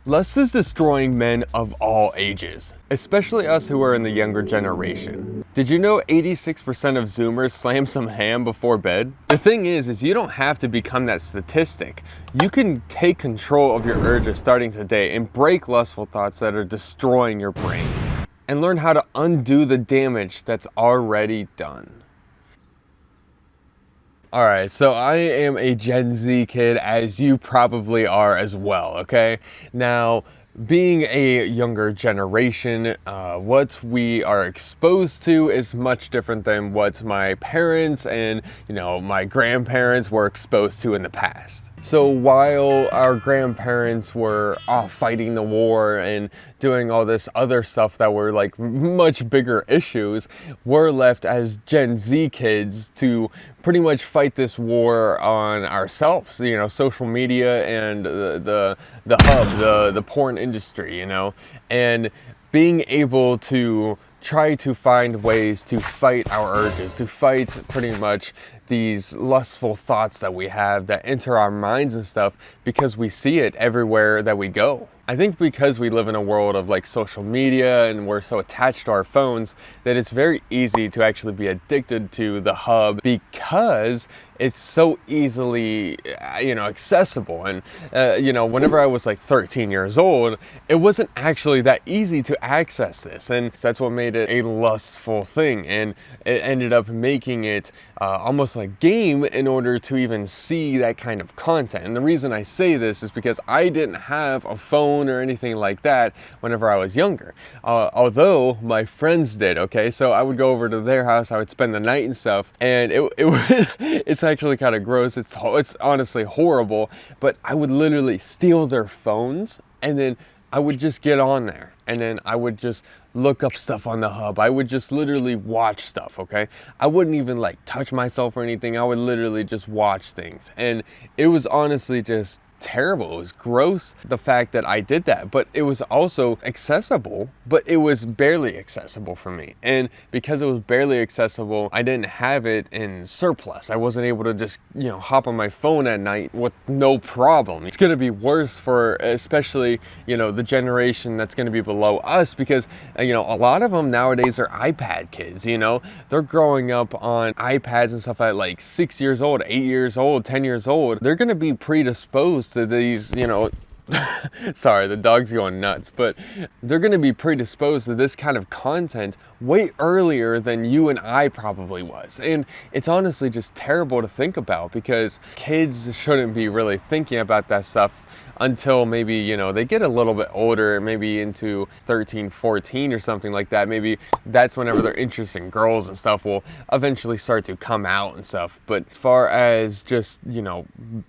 Lust is destroying men of all ages, especially us who are in the younger generation. Did you know 86% of Zoomers slam some ham before bed? The thing is you don't have to become that statistic. You can take control of your urges starting today and break lustful thoughts that are destroying your brain, and learn how to undo the damage that's already done. Alright, so I am a Gen Z kid, as you probably are as well, okay? Now, being a younger generation, what we are exposed to is much different than what my parents and, my grandparents were exposed to in the past. So while our grandparents were off fighting the war and doing all this other stuff that were like much bigger issues, we're left as Gen Z kids to pretty much fight this war on ourselves, social media and the hub, the porn industry, and being able to try to find ways to fight our urges, to fight pretty much these lustful thoughts that we have that enter our minds and stuff, because we see it everywhere that we go. I think because we live in a world of like social media and we're so attached to our phones that it's very easy to actually be addicted to the hub, because it's so easily accessible. And whenever I was like 13 years old, it wasn't actually that easy to access this, and that's what made it a lustful thing, and it ended up making it almost like game in order to even see that kind of content. And the reason I say this is because I didn't have a phone or anything like that whenever I was younger, although my friends did. Okay, so I would go over to their house, I would spend the night and stuff, and it's actually kind of gross, it's honestly horrible, but I would literally steal their phones, and then I would just get on there, and then I would just look up stuff on the hub. I would just literally watch stuff, okay? I wouldn't even like touch myself or anything. I would literally just watch things, and it was honestly just terrible. It was gross, the fact that I did that, but it was also accessible, but it was barely accessible for me. And because it was barely accessible, I didn't have it in surplus. I wasn't able to just, hop on my phone at night with no problem. It's going to be worse for especially, the generation that's going to be below us, because, a lot of them nowadays are iPad kids, they're growing up on iPads and stuff at like 6 years old, 8 years old, 10 years old. They're going to be predisposed to these, sorry, the dog's going nuts, but they're going to be predisposed to this kind of content way earlier than you and I probably was. And it's honestly just terrible to think about, because kids shouldn't be really thinking about that stuff until maybe, they get a little bit older, maybe into 13, 14 or something like that. Maybe that's whenever their interest in girls and stuff will eventually start to come out and stuff. But as far as just,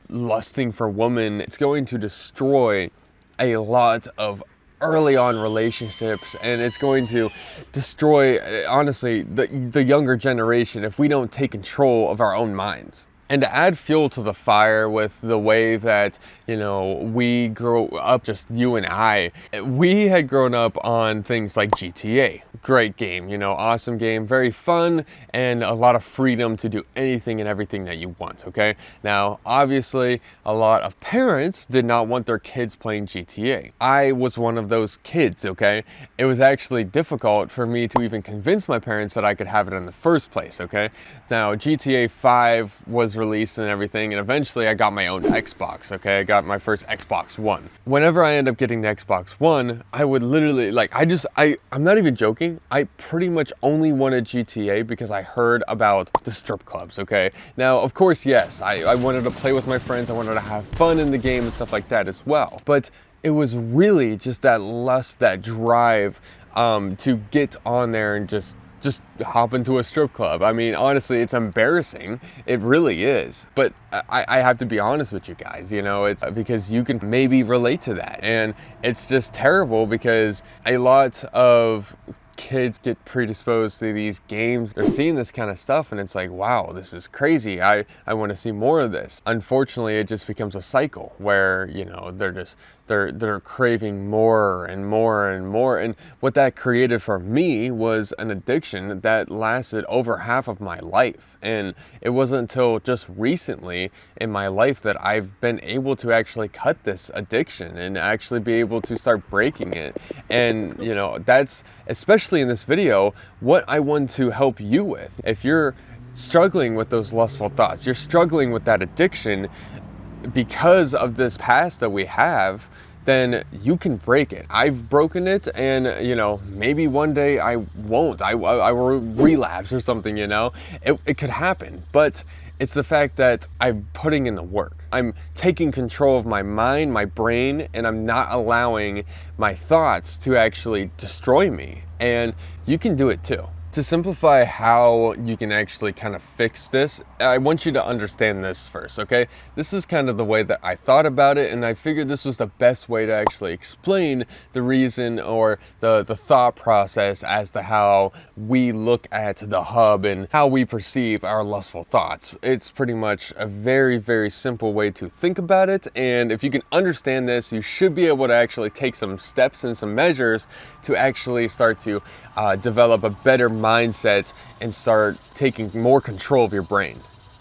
lusting for women, it's going to destroy a lot of early on relationships, and it's going to destroy, honestly, the younger generation if we don't take control of our own minds. And to add fuel to the fire with the way that, we grew up, just you and I, we had grown up on things like GTA. Great game, awesome game, very fun, and a lot of freedom to do anything and everything that you want, okay? Now, obviously, a lot of parents did not want their kids playing GTA. I was one of those kids, okay? It was actually difficult for me to even convince my parents that I could have it in the first place, okay? Now, GTA 5 was released and everything, and eventually I got my own Xbox, okay? I got my first Xbox One. Whenever I end up getting the Xbox One, I would literally, I'm not even joking, I pretty much only wanted GTA because I heard about the strip clubs, okay? Now, of course, yes, I wanted to play with my friends, I wanted to have fun in the game and stuff like that as well, but it was really just that lust, that drive to get on there and just hop into a strip club. I mean, honestly, it's embarrassing. It really is. But I have to be honest with you guys, it's because you can maybe relate to that. And it's just terrible because a lot of kids get predisposed to these games. They're seeing this kind of stuff and it's like, wow, this is crazy. I want to see more of this. Unfortunately, it just becomes a cycle where, they're just they're craving more and more and more. And what that created for me was an addiction that lasted over half of my life. And it wasn't until just recently in my life that I've been able to actually cut this addiction and actually be able to start breaking it. And you know, that's especially in this video what I want to help you with. If you're struggling with those lustful thoughts, you're struggling with that addiction because of this past that we have, then you can break it. I've broken it, and you know, maybe one day I won't. I will relapse or something, you know. It could happen, but it's the fact that I'm putting in the work. I'm taking control of my mind, my brain, and I'm not allowing my thoughts to actually destroy me. And you can do it too. To simplify how you can actually kind of fix this, I want you to understand this first, okay? This is kind of the way that I thought about it, and I figured this was the best way to actually explain the reason or the thought process as to how we look at the hub and how we perceive our lustful thoughts. It's pretty much a very, very simple way to think about it, and if you can understand this, you should be able to actually take some steps and some measures to actually start to develop a better mindset and start taking more control of your brain.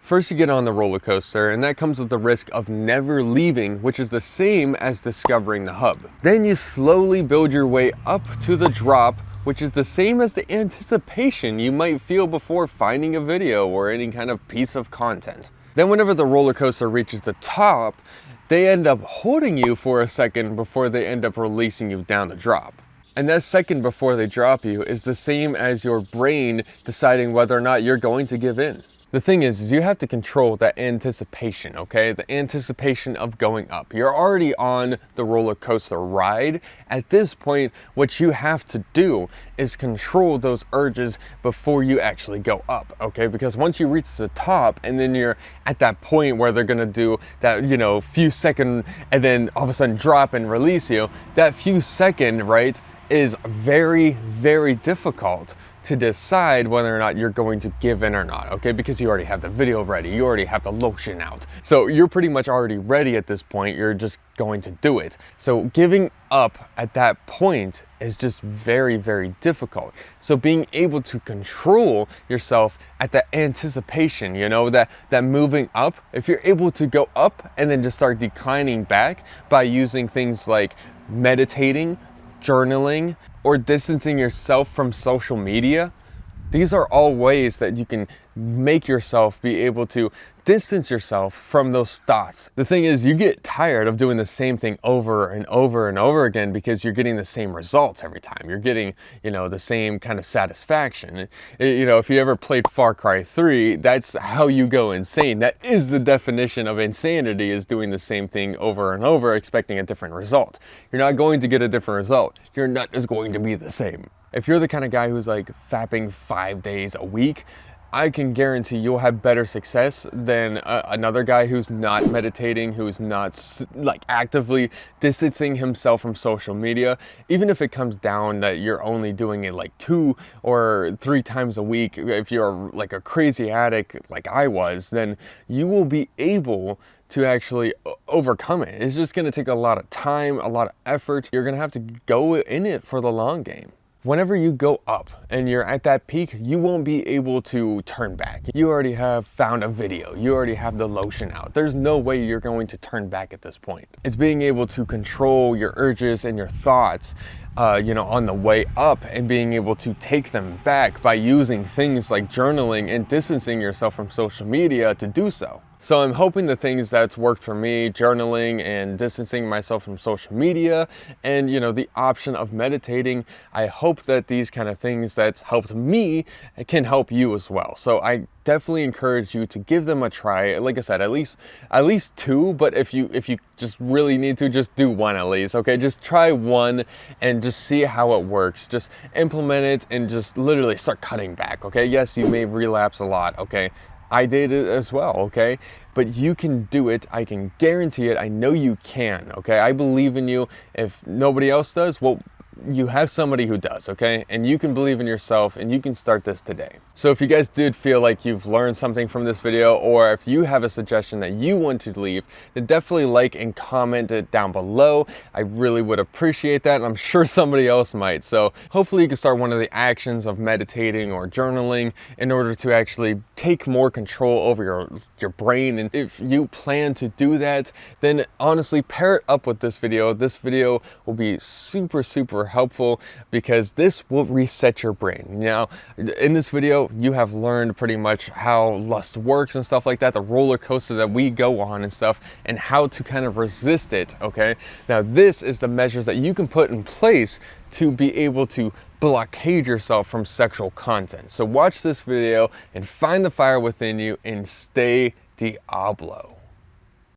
First, you get on the roller coaster, and that comes with the risk of never leaving, which is the same as discovering the hub. Then you slowly build your way up to the drop, which is the same as the anticipation you might feel before finding a video or any kind of piece of content. Then whenever the roller coaster reaches the top, they end up holding you for a second before they end up releasing you down the drop. And that second before they drop you is the same as your brain deciding whether or not you're going to give in. The thing is you have to control that anticipation, okay? The anticipation of going up. You're already on the roller coaster ride. At this point, what you have to do is control those urges before you actually go up, okay? Because once you reach the top and then you're at that point where they're gonna do that, you know, few second and then all of a sudden drop and release you, that few second, right, is very, very difficult to decide whether or not you're going to give in or not, okay? Because you already have the video ready, you already have the lotion out. So you're pretty much already ready at this point, you're just going to do it. So giving up at that point is just very, very difficult. So being able to control yourself at that anticipation, you know, that moving up, if you're able to go up and then just start declining back by using things like meditating, journaling, or distancing yourself from social media, these are all ways that you can make yourself be able to distance yourself from those thoughts. The thing is, you get tired of doing the same thing over and over and over again because you're getting the same results every time. You're getting, you know, the same kind of satisfaction. You know, if you ever played Far Cry 3, that's how you go insane. That is the definition of insanity, is doing the same thing over and over, expecting a different result. You're not going to get a different result. Your nut is going to be the same. If you're the kind of guy who's like fapping 5 days a week, I can guarantee you'll have better success than another guy who's not meditating, who's not like actively distancing himself from social media. Even if it comes down that you're only doing it like 2 or 3 times a week, if you're like a crazy addict like I was, then you will be able to actually overcome it. It's just gonna take a lot of time, a lot of effort. You're gonna have to go in it for the long game. Whenever you go up and you're at that peak, you won't be able to turn back. You already have found a video. You already have the lotion out. There's no way you're going to turn back at this point. It's being able to control your urges and your thoughts, you know, on the way up, and being able to take them back by using things like journaling and distancing yourself from social media to do so. So I'm hoping the things that's worked for me, journaling and distancing myself from social media, and you know, the option of meditating, I hope that these kind of things that's helped me can help you as well. So I definitely encourage you to give them a try. Like I said, at least 2, but if you just really need to, just do 1 at least, okay? Just try 1 and just see how it works. Just implement it and just literally start cutting back, okay? Yes, you may relapse a lot, okay? I did it as well, okay? But you can do it. I can guarantee it. I know you can, okay? I believe in you. If nobody else does, well, you have somebody who does, okay? And you can believe in yourself and you can start this today. So if you guys did feel like you've learned something from this video, or if you have a suggestion that you want to leave, then definitely like and comment it down below. I really would appreciate that, and I'm sure somebody else might. So hopefully you can start one of the actions of meditating or journaling in order to actually take more control over your brain. And if you plan to do that, then honestly pair it up with this video. This video will be super helpful because this will reset your brain. Now, in this video, you have learned pretty much how lust works and stuff like that, the roller coaster that we go on and stuff, and how to kind of resist it, okay? Now, this is the measures that you can put in place to be able to blockade yourself from sexual content. So watch this video and find the fire within you and stay Diablo.